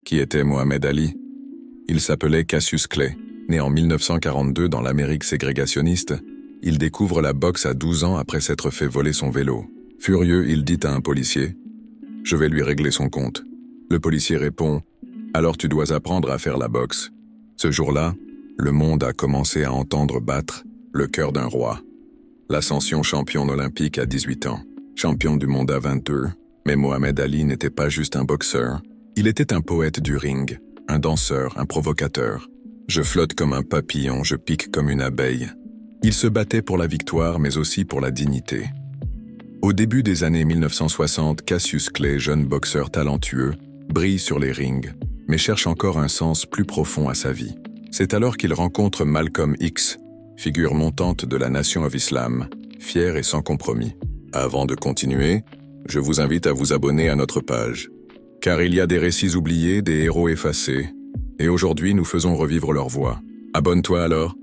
Qui était Mohamed Ali? Il s'appelait Cassius Clay. Né en 1942 dans l'Amérique ségrégationniste, il découvre la boxe à 12 ans après s'être fait voler son vélo. Furieux, il dit à un policier « Je vais lui régler son compte ». Le policier répond « Alors tu dois apprendre à faire la boxe ». Ce jour-là, le monde a commencé à entendre battre le cœur d'un roi. L'ascension championne olympique à 18 ans, champion du monde à 22, mais Mohamed Ali n'était pas juste un boxeur, il était un poète du ring, un danseur, un provocateur. Je flotte comme un papillon, je pique comme une abeille. Il se battait pour la victoire, mais aussi pour la dignité. Au début des années 1960, Cassius Clay, jeune boxeur talentueux, brille sur les rings, mais cherche encore un sens plus profond à sa vie. C'est alors qu'il rencontre Malcolm X, figure montante de la Nation of Islam, fière et sans compromis. Avant de continuer, je vous invite à vous abonner à notre page. Car il y a des récits oubliés, des héros effacés, et aujourd'hui nous faisons revivre leur voix. Abonne-toi alors.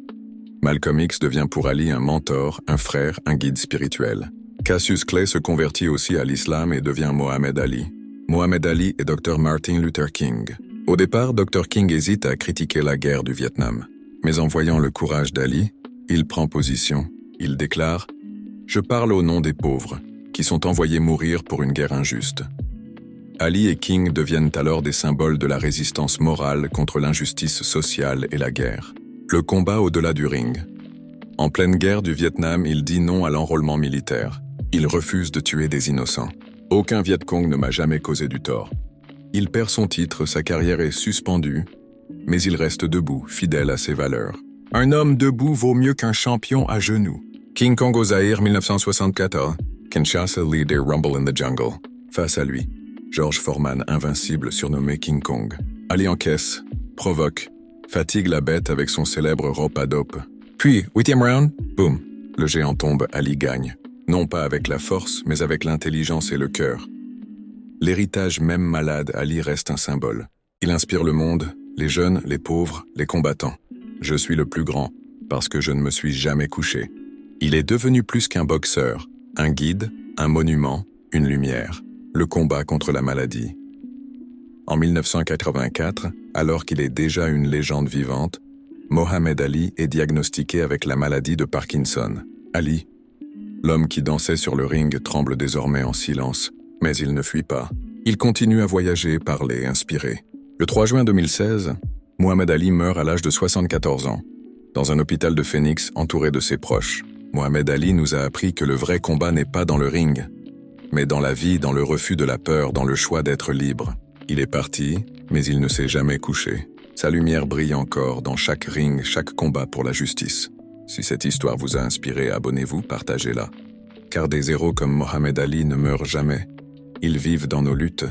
Malcolm X devient pour Ali un mentor, un frère, un guide spirituel. Cassius Clay se convertit aussi à l'islam et devient Mohamed Ali. Mohamed Ali et Dr. Martin Luther King. Au départ, Dr. King hésite à critiquer la guerre du Vietnam. Mais en voyant le courage d'Ali, il prend position. Il déclare « Je parle au nom des pauvres, qui sont envoyés mourir pour une guerre injuste. » Ali et King deviennent alors des symboles de la résistance morale contre l'injustice sociale et la guerre. Le combat au-delà du ring. En pleine guerre du Vietnam, il dit non à l'enrôlement militaire. Il refuse de tuer des innocents. Aucun Viet Cong ne m'a jamais causé du tort. Il perd son titre, sa carrière est suspendue, mais il reste debout, fidèle à ses valeurs. Un homme debout vaut mieux qu'un champion à genoux. King Kong au Zaïre, 1974. Kinshasa lead a rumble in the jungle. Face à lui, George Foreman, invincible, surnommé King Kong. Ali encaisse, provoque, fatigue la bête avec son célèbre rope à dope. Puis, 8e round, boum, le géant tombe, Ali gagne. Non pas avec la force, mais avec l'intelligence et le cœur. L'héritage même malade, Ali reste un symbole. Il inspire le monde, les jeunes, les pauvres, les combattants. Je suis le plus grand, parce que je ne me suis jamais couché. Il est devenu plus qu'un boxeur, un guide, un monument, une lumière. Le combat contre la maladie. En 1984, alors qu'il est déjà une légende vivante, Mohamed Ali est diagnostiqué avec la maladie de Parkinson. Ali, l'homme qui dansait sur le ring, tremble désormais en silence, mais il ne fuit pas. Il continue à voyager, parler, inspirer. Le 3 juin 2016, Mohamed Ali meurt à l'âge de 74 ans, dans un hôpital de Phoenix entouré de ses proches. Mohamed Ali nous a appris que le vrai combat n'est pas dans le ring, mais dans la vie, dans le refus de la peur, dans le choix d'être libre. Il est parti, mais il ne s'est jamais couché. Sa lumière brille encore dans chaque ring, chaque combat pour la justice. Si cette histoire vous a inspiré, abonnez-vous, partagez-la. Car des héros comme Mohamed Ali ne meurent jamais. Ils vivent dans nos luttes,